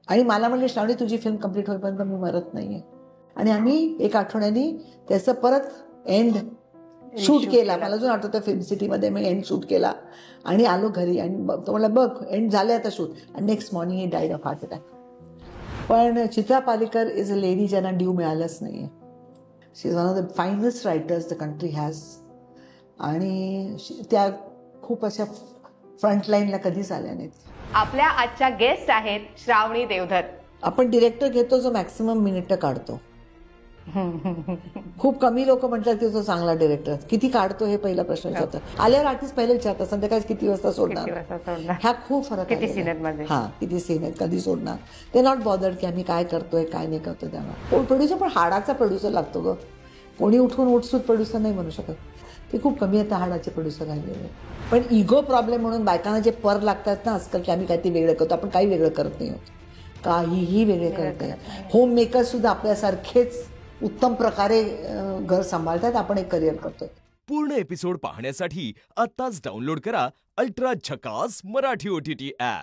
आणि मला म्हणले, श्रावणी तुझी फिल्म कंप्लीट होईपर्यंत मी मरत नाहीये. आणि आम्ही 1 आठवड्यानी त्याचं परत एंड शूट केला. मला अजून आठवतं फिल्म सिटीमध्ये मी एंड शूट केला आणि आलो घरी आणि तो म्हणला बघ एंड झालं आता शूट. आणि next morning he died of heart attack. पण Chitra Palekar is a lady ज्यांना ड्यू मिळालंच नाहीये. She is one of the finest writers the country has. आणि त्या खूप अशा फ्रंटलाईनला कधीच आल्या नाहीत. आपल्या आजच्या गेस्ट आहेत श्रावणी देवधर. आपण डिरेक्टर घेतो जो मॅक्सिमम मिनिटं काढतो. खूप कमी लोक म्हणतात की तो चांगला डिरेक्टर. किती काढतो हे पहिला प्रश्न विचारतात. आल्यावर आर्टिस्ट पहिले विचारतात संध्याकाळी किती वाजता सोडणार. ह्या खूप फरक किती सीन आहेत माझे. हा किती सीन आहेत, कधी सोडणार. ते नॉट बॉदर्ड की आम्ही काय करतोय काय नाही करतोय. त्यांना प्रोड्युसर पण हाडाचा प्रोड्युसर लागतो ग. कोणी उठून उठसूट प्रोड्युसर नाही म्हणू शकत. ते खूप कमी आता हाडाचे प्रोड्युसर राहिलेले. पण इगो प्रॉब्लेम म्हणून बायकांना जे पर लागतात ना आजकाल की आम्ही काहीतरी वेगळं करतो. आपण काही वेगळं करत नाही होत. काहीही वेगळे करत नाही. होम मेकर सुद्धा आपल्यासारखेच उत्तम प्रकारे घर सांभाळतात. आपण एक करिअर करतोय. पूर्ण एपिसोड पाहण्यासाठी आत्ताच डाउनलोड करा अल्ट्रा झकास मराठी OTT ॲप.